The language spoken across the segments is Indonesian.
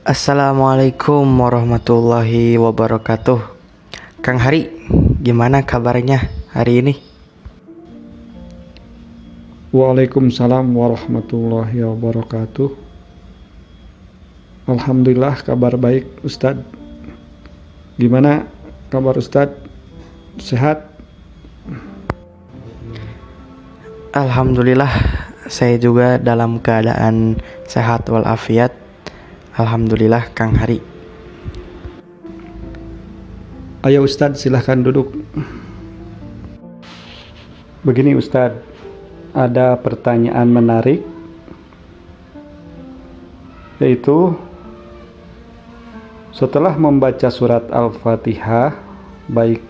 Assalamualaikum warahmatullahi wabarakatuh. Kang Hari, gimana kabarnya hari ini? Waalaikumsalam warahmatullahi wabarakatuh. Alhamdulillah kabar baik Ustadz. Gimana kabar Ustadz? Sehat? Alhamdulillah, saya juga dalam keadaan sehat walafiat. Alhamdulillah, Kang Hari. Ayo Ustadz, silahkan duduk. Begini Ustadz, ada pertanyaan menarik, yaitu setelah membaca surat Al-Fatihah baik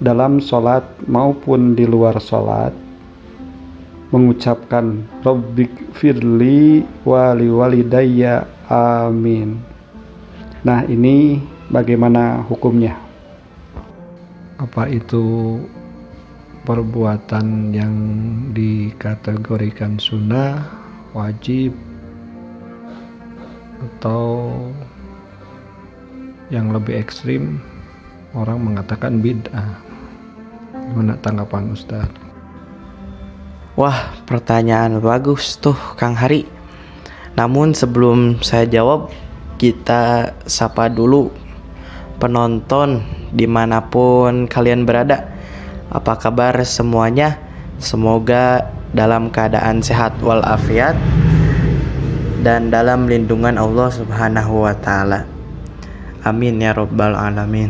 dalam sholat maupun di luar sholat, mengucapkan Rabbighfirli wali walidayya amin. Nah, ini bagaimana hukumnya? Apa itu perbuatan yang dikategorikan sunnah, wajib, atau yang lebih ekstrim orang mengatakan bid'ah? Gimana tanggapan Ustaz? Wah, pertanyaan bagus tuh, Kang Hari. Namun sebelum saya jawab, kita sapa dulu penonton dimanapun kalian berada. Apa kabar semuanya? Semoga dalam keadaan sehat walafiat dan dalam lindungan Allah Subhanahu wa Ta'ala. Amin ya Rabbal Alamin.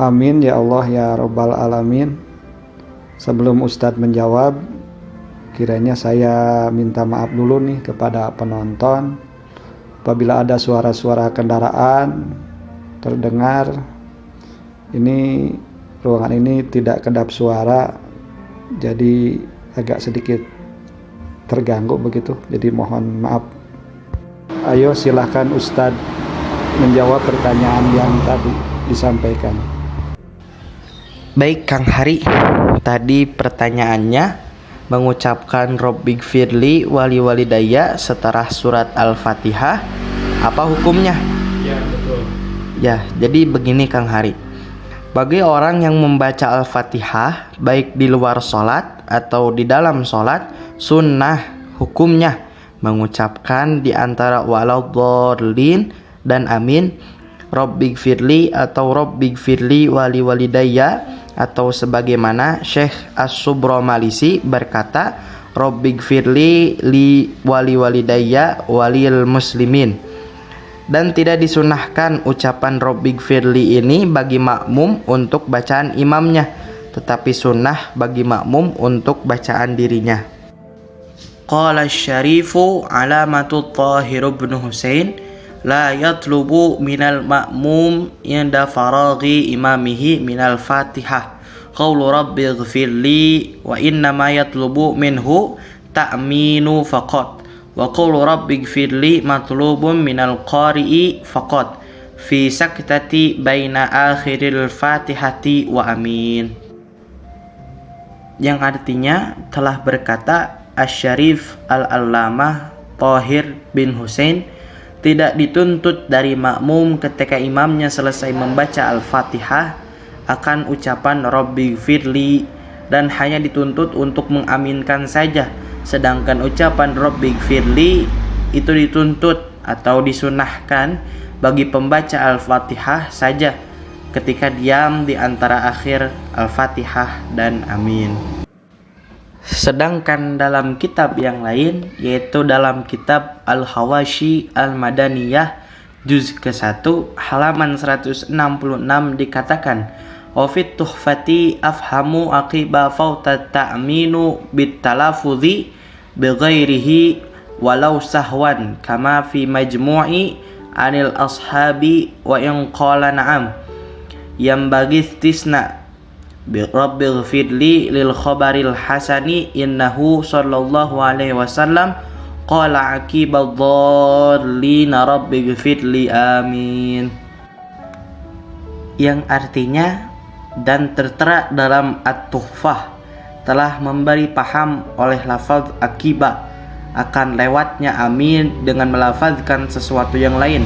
Amin ya Allah ya Rabbal Alamin. Sebelum Ustadz menjawab, kiranya saya minta maaf dulu nih kepada penonton apabila ada suara-suara kendaraan terdengar. Ini ruangan ini tidak kedap suara, jadi agak sedikit terganggu begitu, jadi mohon maaf. Ayo silahkan Ustadz menjawab pertanyaan yang tadi disampaikan. Baik Kang Hari, tadi pertanyaannya mengucapkan Rabbighfirli wali walidayya setelah surat Al-Fatihah, apa hukumnya? Ya, betul. Ya, jadi begini Kang Hari. Bagi orang yang membaca Al-Fatihah baik di luar sholat atau di dalam sholat, sunnah hukumnya mengucapkan di antara waladhdallin dan amin, Rabbighfirli atau Rabbighfirli wali walidayya, atau sebagaimana Syekh As-Subramalisi berkata, Rabbighfirli li wali walidayya walil muslimin. Dan tidak disunahkan ucapan Rabbighfirli ini bagi makmum untuk bacaan imamnya, tetapi sunnah bagi makmum untuk bacaan dirinya. Qala syarifu alamatu Tahir bin Husain la yatlubu minal ma'mum inda faraghi imamihi minal fatihah qawlu rabbighfirli wa innama yatlubu minhu ta'minu faqat wa qawlu rabbighfirli matlubun minal qari'i faqat fi saktati baina akhiril fatihati wa amin. Yang artinya telah berkata Asy-Syarif Al-Allamah Tahir bin Husain, tidak dituntut dari makmum ketika imamnya selesai membaca Al-Fatihah akan ucapan Rabbighfirli, dan hanya dituntut untuk mengaminkan saja. Sedangkan ucapan Rabbighfirli itu dituntut atau disunahkan bagi pembaca Al-Fatihah saja ketika diam di antara akhir Al-Fatihah dan amin. Sedangkan dalam kitab yang lain, yaitu dalam kitab Al-Hawashi Al-Madaniyah juz ke-1 halaman 166 dikatakan, wa fit tuhfati afhamu aqiba fauta ta'minu bitalafudhi bighairihi walau sahwan kama fi majmu'i anil ashabi wa in qala na'am yang bagi istisna Rabbighfirli lil khabaril hasani innahu sallallahu alaihi wasallam qala aqibadh-dhallina Rabbighfirli amin. Yang artinya, dan tertera dalam At-Tuhfah telah memberi paham oleh lafaz akibah akan lewatnya amin dengan melafazkan sesuatu yang lain,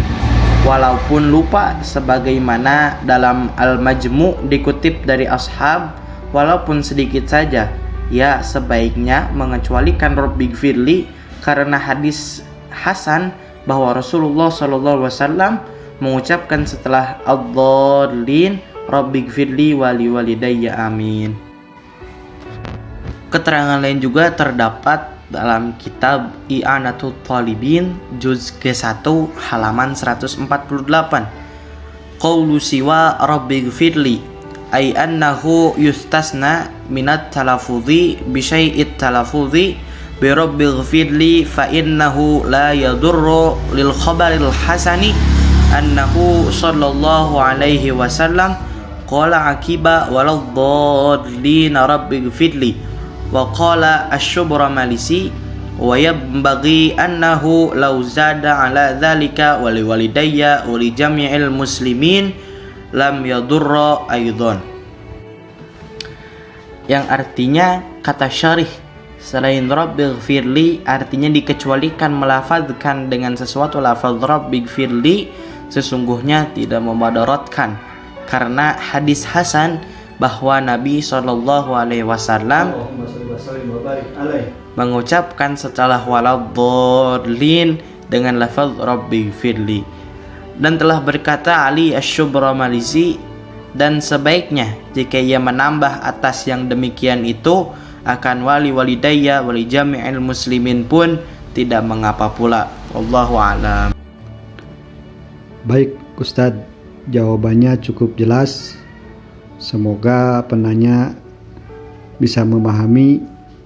walaupun lupa, sebagaimana dalam Al-Majmu' dikutip dari ashab, walaupun sedikit saja, ya sebaiknya mengecualikan Rabbighfirli, karena hadis Hasan bahwa Rasulullah SAW mengucapkan setelah ad-dallin Rabbighfirli wali walidayya amin. Keterangan lain juga terdapat dalam kitab I'anatul Talibin juz ke-1 halaman 148. Qaulu siwa Rabbighfirli ay annahu yustasna minat talafudhi bi syai'it talafudhi bi Rabbighfirli fa innahu la yadurru lil khabaril hasani annahu sallallahu alaihi wasallam qala akiba waladdallin Rabbighfirli. Wa qala asy-Syubramalisi wa yabghi annahu law zada ala dzalika wa liwalidayya wa li jami'il muslimin lam yadurra aidan. Yang artinya kata syarih, selain Rabbighfirli artinya dikecualikan melafazkan dengan sesuatu lafaz Rabbighfirli sesungguhnya tidak memadaratkan, karena hadis Hasan bahwa Nabi SAW mengucapkan setelah waladdallin dengan lafaz Rabbighfirli. Dan telah berkata Ali Asy-Syubramalisi, dan sebaiknya jika ia menambah atas yang demikian itu akan wali walidayya wali jami'il muslimin pun tidak mengapa pula. Wallahu a'lam. Baik Ustadz, jawabannya cukup jelas. Semoga penanya bisa memahami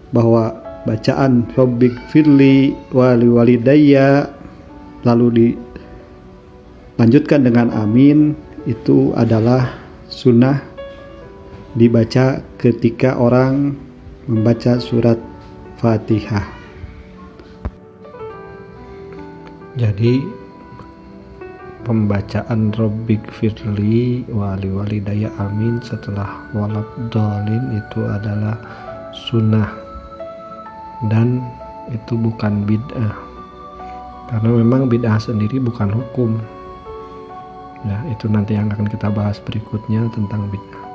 bahwa bacaan Rabbighfirli wali walidayya lalu dilanjutkan dengan amin itu adalah sunnah dibaca ketika orang membaca surat Fatihah. Jadi pembacaan Rabbighfirli wali walidayya amin setelah waladdallin itu adalah sunnah dan itu bukan bid'ah, karena memang bid'ah sendiri bukan hukum. Ya, itu nanti yang akan kita bahas berikutnya tentang bid'ah.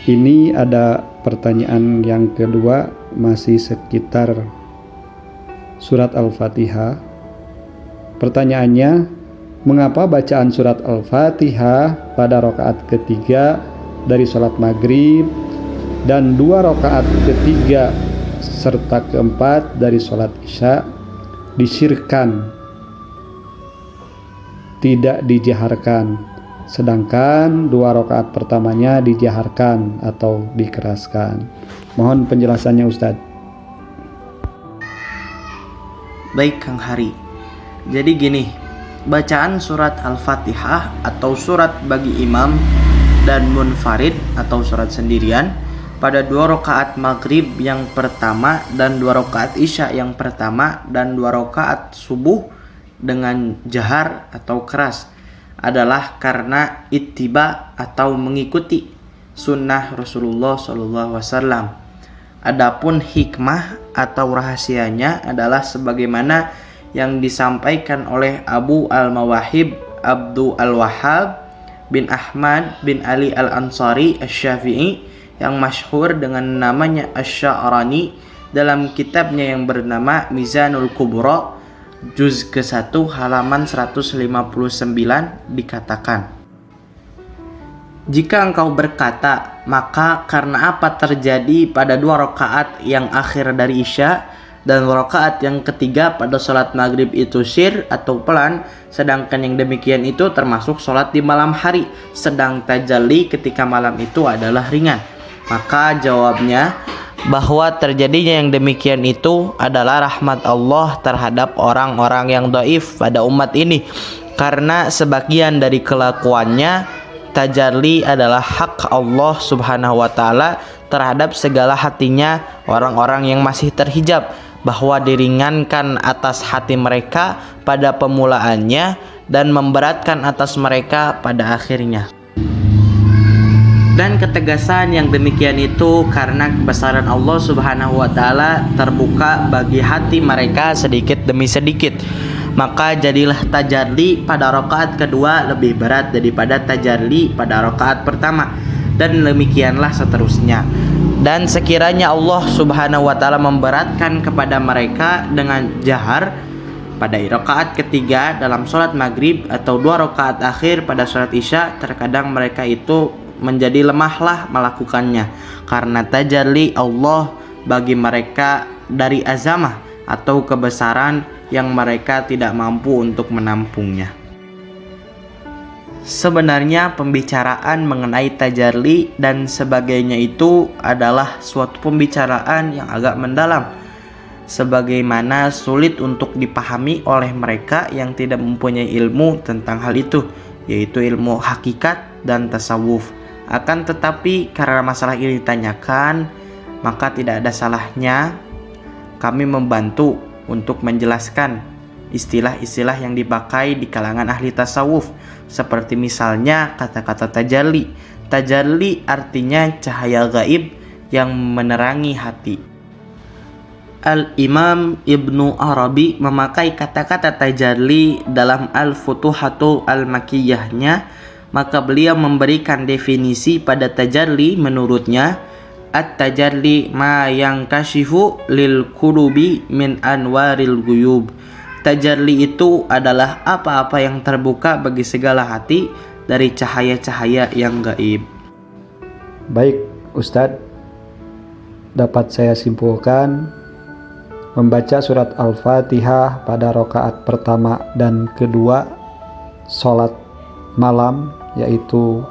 Ini ada pertanyaan yang kedua, masih sekitar surat Al-Fatihah. Pertanyaannya, mengapa bacaan surat Al-Fatihah pada rakaat ketiga dari sholat maghrib dan 2 rakaat ketiga serta keempat dari sholat isya disyirkan, tidak dijaharkan, sedangkan 2 rakaat pertamanya dijaharkan atau dikeraskan? Mohon penjelasannya Ustadz. Baik Kang Hari, jadi gini, bacaan surat Al-Fatihah atau surat bagi imam dan munfarid atau surat sendirian pada 2 rakaat maghrib yang pertama dan 2 rakaat isya yang pertama dan 2 rakaat subuh dengan jahar atau keras adalah karena ittiba atau mengikuti sunnah Rasulullah SAW. Adapun hikmah atau rahasianya adalah sebagaimana yang disampaikan oleh Abu Al-Mawahib Abdul Al-Wahhab bin Ahmad bin Ali Al-Ansari Asy-Syafi'i yang masyhur dengan namanya Asy-Sya'rani dalam kitabnya yang bernama Mizanul Kubra juz ke-1 halaman 159 dikatakan, jika engkau berkata, maka karena apa terjadi pada 2 rakaat yang akhir dari isya dan rakaat yang ketiga pada sholat maghrib itu sir atau pelan, sedangkan yang demikian itu termasuk sholat di malam hari, sedang tajalli ketika malam itu adalah ringan? Maka jawabnya bahwa terjadinya yang demikian itu adalah rahmat Allah terhadap orang-orang yang dhaif pada umat ini, karena sebagian dari kelakuannya tajalli adalah hak Allah Subhanahu wa taala terhadap segala hatinya orang-orang yang masih terhijab, bahwa diringankan atas hati mereka pada pemulaannya dan memberatkan atas mereka pada akhirnya. Dan ketegasan yang demikian itu karena kebesaran Allah Subhanahu wa taala terbuka bagi hati mereka sedikit demi sedikit. Maka jadilah tajalli pada rakaat kedua lebih berat daripada tajalli pada rakaat pertama, dan demikianlah seterusnya. Dan sekiranya Allah Subhanahu wa taala memberatkan kepada mereka dengan jahar pada rakaat ketiga dalam sholat maghrib atau 2 rakaat akhir pada sholat isya, terkadang mereka itu menjadi lemahlah melakukannya karena tajalli Allah bagi mereka dari azamah atau kebesaran yang mereka tidak mampu untuk menampungnya. Sebenarnya pembicaraan mengenai tajalli dan sebagainya itu adalah suatu pembicaraan yang agak mendalam, sebagaimana sulit untuk dipahami oleh mereka yang tidak mempunyai ilmu tentang hal itu, yaitu ilmu hakikat dan tasawuf. Akan tetapi karena masalah ini ditanyakan, maka tidak ada salahnya kami membantu untuk menjelaskan istilah-istilah yang dipakai di kalangan ahli tasawuf, seperti misalnya kata-kata tajalli. Tajalli artinya cahaya gaib yang menerangi hati. Al-Imam Ibnu Arabi memakai kata-kata tajalli dalam Al-Futuhatul Al-Makkiyahnya, maka beliau memberikan definisi pada tajalli. Menurutnya, at-tajalli ma yang kashifu lil qulubi min anwaril guyub. Tajalli itu adalah apa-apa yang terbuka bagi segala hati dari cahaya-cahaya yang gaib. Baik Ustadz, dapat saya simpulkan membaca surat Al-Fatihah pada rakaat pertama dan kedua sholat malam, yaitu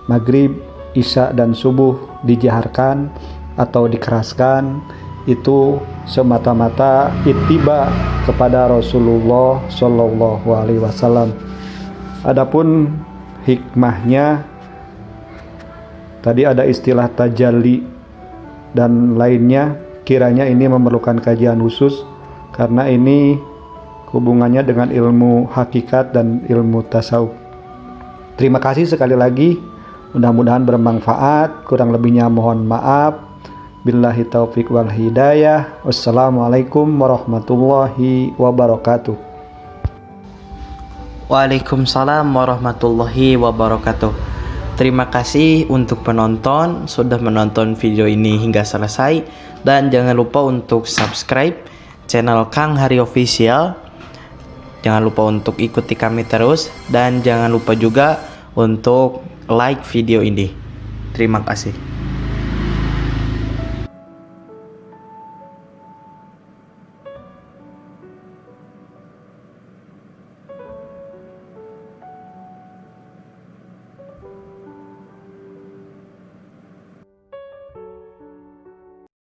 maghrib, isya dan subuh, dijaharkan atau dikeraskan, itu semata-mata ittiba kepada Rasulullah Shallallahu Alaihi Wasallam. Adapun hikmahnya, tadi ada istilah tajalli dan lainnya, kiranya ini memerlukan kajian khusus karena ini hubungannya dengan ilmu hakikat dan ilmu tasawuf. Terima kasih sekali lagi, mudah-mudahan bermanfaat. Kurang lebihnya mohon maaf. Billahi taufik wal hidayah. Wassalamualaikum warahmatullahi wabarakatuh. Waalaikumsalam warahmatullahi wabarakatuh. Terima kasih untuk penonton sudah menonton video ini hingga selesai, dan jangan lupa untuk subscribe channel Kang Hari Official. Jangan lupa untuk ikuti kami terus, dan jangan lupa juga untuk like video ini. Terima kasih.